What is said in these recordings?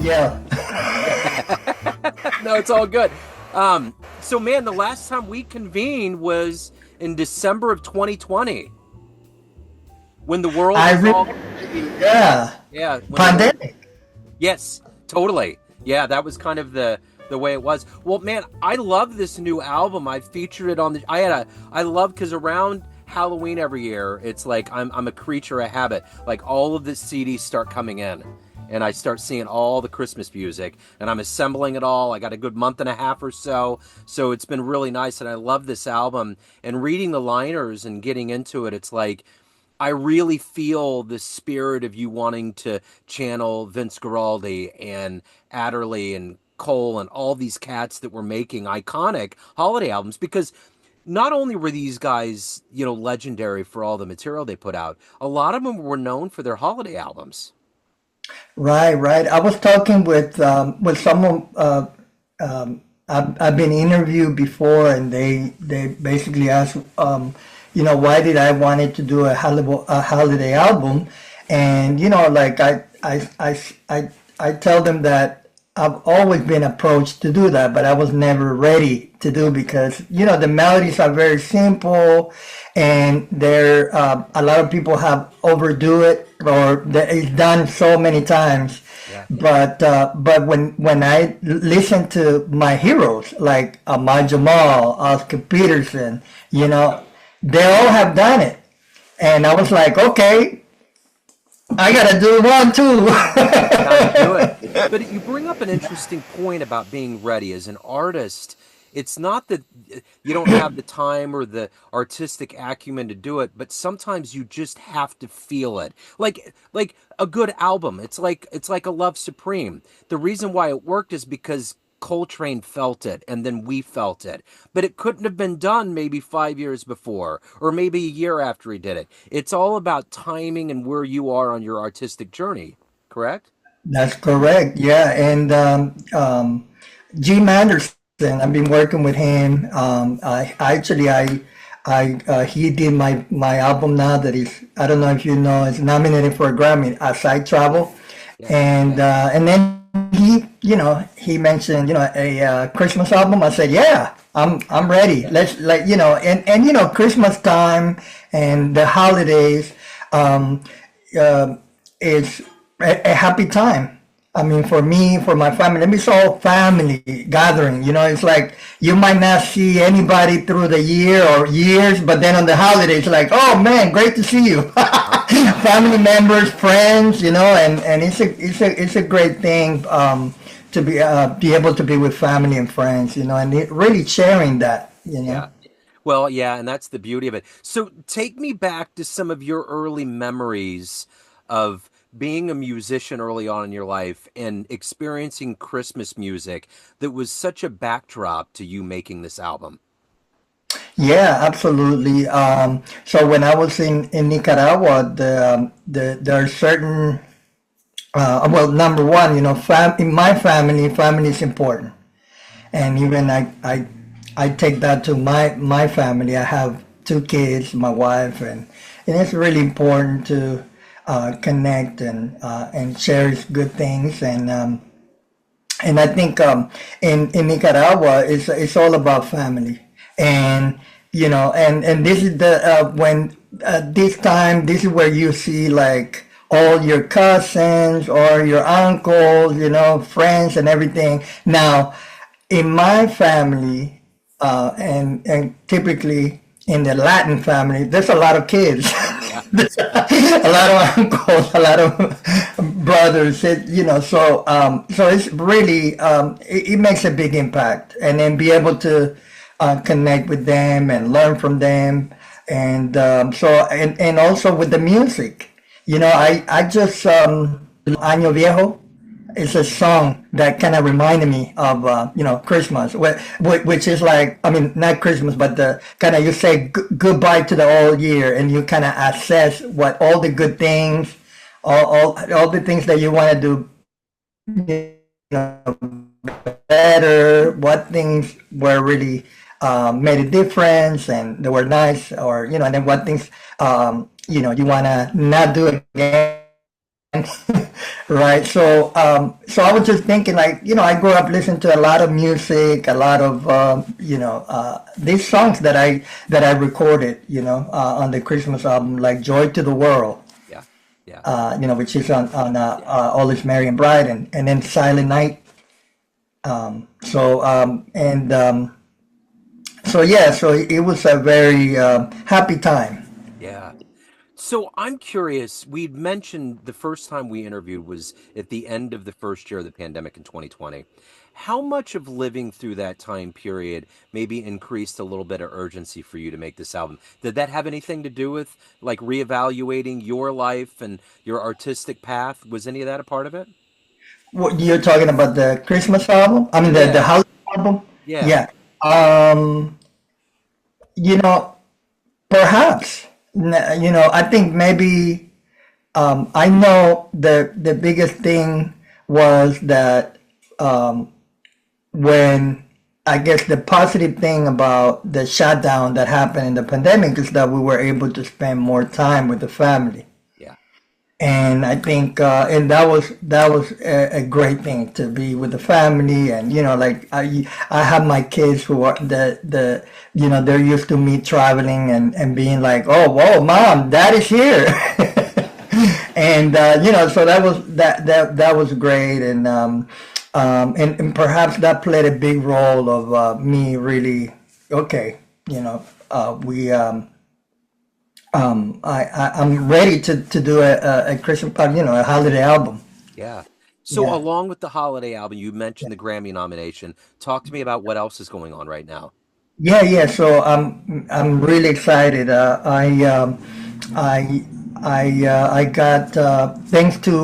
Yeah. No, it's all good. So man, the last time we convened was in December of 2020 when the world I was all really, yeah. yeah, when the world Pandemic. yes, totally. Yeah, that was kind of the way it was. Well, man, I love this new album. I featured it on the I love cuz around Halloween every year, it's like I'm a creature of habit. Like all of the CDs start coming in and I start seeing all the Christmas music and I'm assembling it all. I got a good month and a half or so. So it's been really nice and I love this album and reading the liners and getting into it. It's like I really feel the spirit of you wanting to channel Vince Guaraldi and Adderley and Cole and all these cats that were making iconic holiday albums because not only were these guys, legendary for all the material they put out, a lot of them were known for their holiday albums. Right, right. I was talking with someone. I've been interviewed before, and they basically asked, why did I wanted to do a holiday album, and like I tell them that I've always been approached to do that, but I was never ready to do because the melodies are very simple, and they're a lot of people have overdo it or it's done so many times. Yeah. But when I listen to my heroes like Ahmad Jamal, Oscar Peterson, they all have done it, and I was like, okay, I gotta do one too. Gotta do it. But you bring up an interesting point about being ready as an artist. It's not that you don't have the time or the artistic acumen to do it, but sometimes you just have to feel it. Like a good album. It's like a Love Supreme. The reason why it worked is because Coltrane felt it and then we felt it. But it couldn't have been done maybe 5 years before or maybe a year after he did it. It's all about timing and where you are on your artistic journey, correct? That's correct. Yeah, and Jim Anderson. I've been working with him. He did my album now that is, I don't know if you know, it's nominated for a Grammy as I travel, Yeah. and then he mentioned a Christmas album. I said, yeah, I'm ready. Let's like and Christmas time and the holidays uh, is a happy time. I mean, for me, for my family, it's all family gathering. It's like you might not see anybody through the year or years, but then on the holidays, like, oh man, great to see you, family members, friends, and it's a great thing to be able to be with family and friends, and really sharing that. Yeah. Well, yeah, and that's the beauty of it. So take me back to some of your early memories of being a musician early on in your life and experiencing Christmas music that was such a backdrop to you making this album. Yeah, absolutely. So when I was in Nicaragua, there are certain well, number one, in my family is important, and even I take that to my family. I have two kids, my wife, and it's really important to connect and cherish good things, and I think in Nicaragua it's all about family, and and this is the when this time this is where you see like all your cousins or your uncles, friends and everything. Now, in my family, and typically in the Latin family, there's a lot of kids. Yeah. There's a lot of uncles, a lot of brothers. So it's really it makes a big impact, and then be able to connect with them and learn from them, and and also with the music. I just Año Viejo is a song that kind of reminded me of Christmas, which is like, I mean, not Christmas, but the kind of, you say goodbye to the old year, and you kind of assess what all the good things, all the things that you want to do, better, what things were really made a difference and they were nice, or and then what things you want to not do again. Right. So I was just thinking, like, I grew up listening to a lot of music, a lot of, these songs that I recorded, on the Christmas album, like "Joy to the World," Yeah, yeah, which is on yeah. "All Is Merry and Bright," and then "Silent Night." So yeah, so it was a very happy time. Yeah. So I'm curious. We mentioned the first time we interviewed was at the end of the first year of the pandemic in 2020. How much of living through that time period maybe increased a little bit of urgency for you to make this album? Did that have anything to do with like reevaluating your life and your artistic path? Was any of that a part of it? What you're talking about, the Christmas album? I mean, the Yeah, holiday album? yeah, Yeah. Um, you know, Perhaps. I think maybe I know the biggest thing was that when I guess the positive thing about the shutdown that happened in the pandemic is that we were able to spend more time with the family. yeah. And I think, and that was a great thing to be with the family, and like I have my kids who are they're used to me traveling and being like, oh, whoa, mom, dad is here, and so that was great, and perhaps that played a big role of me really okay, we I'm ready to do a Christian, a holiday album. Yeah. So Yeah, along with the holiday album, you mentioned the Grammy nomination. Talk to me about what else is going on right now. yeah, yeah. So I'm really excited. I got thanks to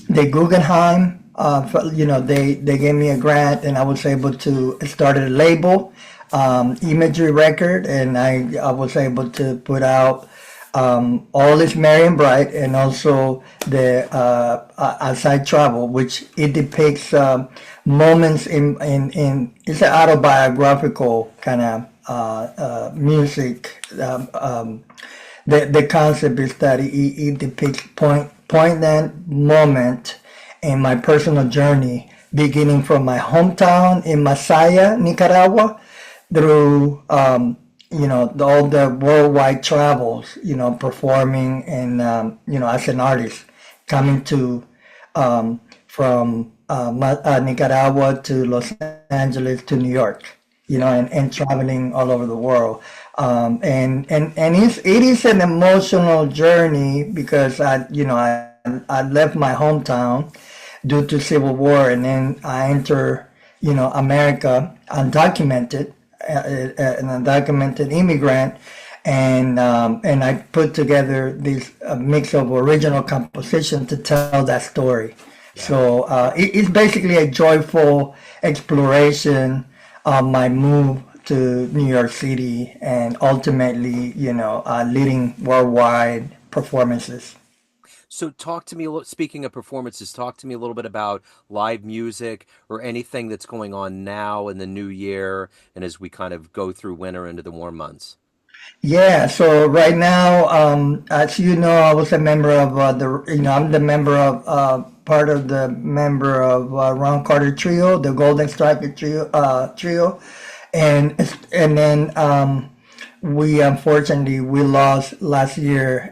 the Guggenheim. They gave me a grant, and I was able to start a label, Imagery Record, and I was able to put out All Is Merry and Bright, and also the As I Travel, which it depicts moments in it's an autobiographical kind of music. The concept is that it depicts poignant moment in my personal journey, beginning from my hometown in Masaya, Nicaragua, through all the worldwide travels, performing and as an artist, coming to from Nicaragua to Los Angeles to New York, and traveling all over the world. And it is an emotional journey because I left my hometown due to civil war, and then I enter America undocumented, an undocumented immigrant, and I put together this mix of original composition to tell that story. Yeah. So it's basically a joyful exploration of my move to New York City and ultimately, leading worldwide performances. So talk to me, speaking of performances, talk to me a little bit about live music or anything that's going on now in the new year and as we kind of go through winter into the warm months. Yeah, so right now, as you know, I was a member of I'm the member of part of the member of Ron Carter Trio, the Golden Striker Trio, and then we unfortunately we lost last year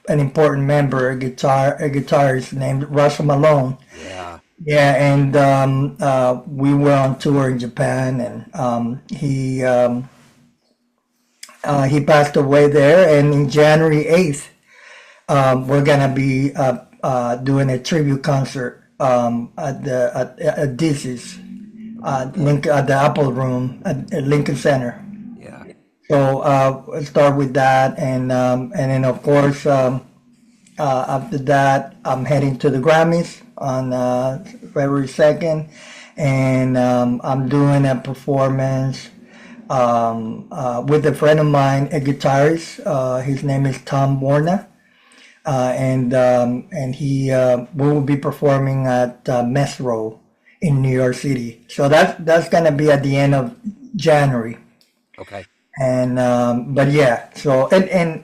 an important member, a guitarist named Russell Malone. Yeah. Yeah, and we were on tour in Japan, and he passed away there, and in January 8th, we're gonna be doing a tribute concert at Dizzy's Yeah. At the Apple Room at Lincoln Center. Yeah. So we'll start with that, and then of course after that, I'm heading to the Grammys on February 2nd, and I'm doing a performance with a friend of mine, a guitarist. His name is Tom Warner, and he we will be performing at Metro in New York City. So that's gonna be at the end of January. Okay. And but yeah, so and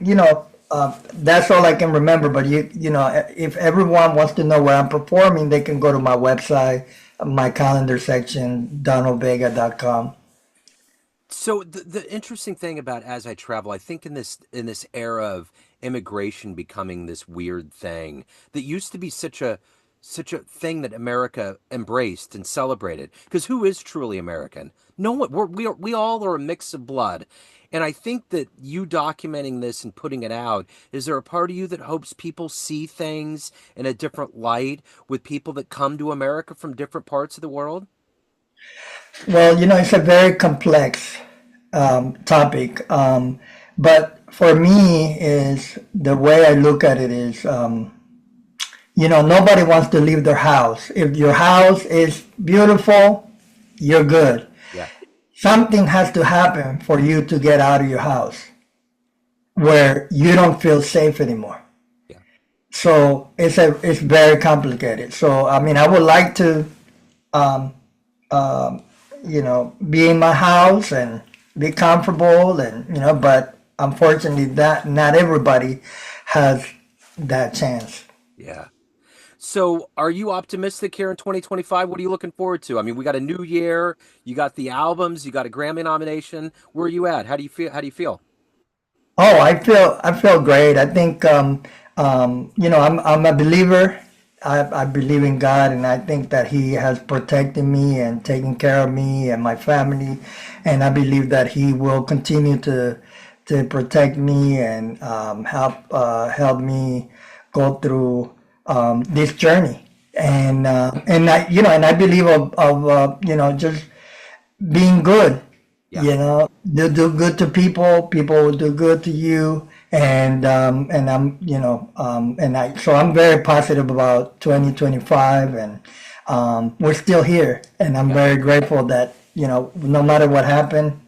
That's all I can remember. But you know, if everyone wants to know where I'm performing, they can go to my website, my calendar section, donaldvega.com. So the interesting thing about As I Travel, I think in this era of immigration becoming this weird thing that used to be such a thing that America embraced and celebrated. Because who is truly American? No one. We all are a mix of blood. And I think that you documenting this and putting it out, is there a part of you that hopes people see things in a different light with people that come to America from different parts of the world? Well, you know, it's a very complex topic, but for me, is the way I look at it is, you know, nobody wants to leave their house. If your house is beautiful, you're good. Yeah. Something has to happen for you to get out of your house where you don't feel safe anymore. Yeah. So it's very complicated. So I mean, I would like to, um, you know, be in my house and be comfortable, and you know, but unfortunately, that not everybody has that chance. Yeah. So, are you optimistic here in 2025? What are you looking forward to? I mean, we got a new year, you got the albums, you got a Grammy nomination. Where are you at? How do you feel? How do you feel? Oh, I feel great. I think you know, I'm a believer. I believe in God, and I think that He has protected me and taken care of me and my family, and I believe that He will continue to protect me and help me go through this journey. And I, you know, and I believe of you know, just being good. Yeah. You know, do good to people. People will do good to you. And I'm, you know, and I, so I'm very positive about 2025, and we're still here, and I'm Yeah. very grateful that, you know, no matter what happened,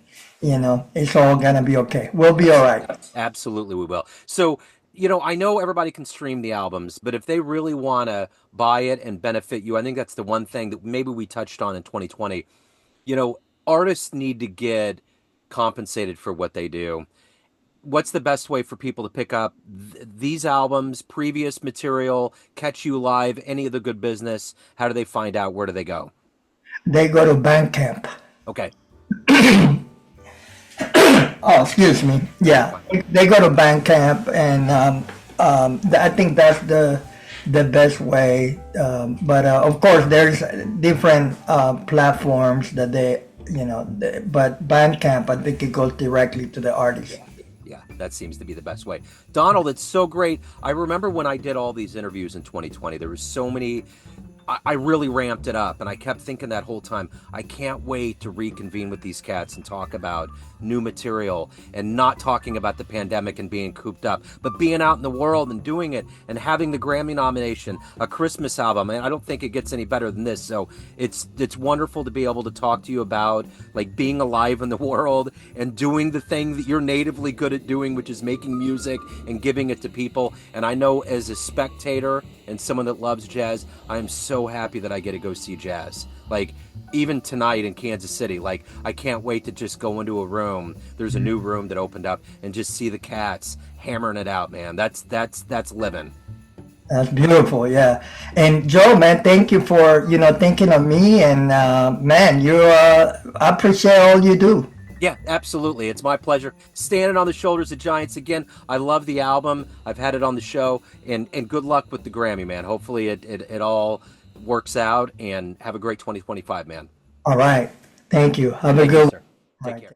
you know, it's all gonna be okay. We'll be all right. Absolutely, we will. So, you know, I know everybody can stream the albums, but if they really want to buy it and benefit you, I think that's the one thing that maybe we touched on in 2020. You know, artists need to get compensated for what they do. What's the best way for people to pick up these albums, previous material, catch you live, any of the good business? How do they find out? Where do they go? They go to band camp. Okay. Oh, excuse me. You're Yeah, fine. they go to band camp, and I think that's the best way. But of course, there's different platforms that they, you know, but Bandcamp, I think it goes directly to the artist. Yeah. Yeah, that seems to be the best way. Donald, it's so great. I remember when I did all these interviews in 2020, there was so many. I really ramped it up, and I kept thinking that whole time, I can't wait to reconvene with these cats and talk about new material and not talking about the pandemic and being cooped up, but being out in the world and doing it and having the Grammy nomination, a Christmas album. And I don't think it gets any better than this. So it's wonderful to be able to talk to you about like being alive in the world and doing the thing that you're natively good at doing, which is making music and giving it to people. And I know as a spectator and someone that loves jazz, I am so happy that I get to go see jazz. Like even tonight in Kansas City, like I can't wait to just go into a room. There's a new room that opened up and just see the cats hammering it out, man. That's living. That's beautiful, yeah. And Joe, man, thank you for, you know, thinking of me, and man, you I appreciate all you do. Yeah, absolutely. It's my pleasure. Standing on the shoulders of giants again. I love the album. I've had it on the show, and good luck with the Grammy, man. Hopefully it all works out, and have a great 2025, man. All right, thank you. Have a Thank you, good sir. one. Take All right. care.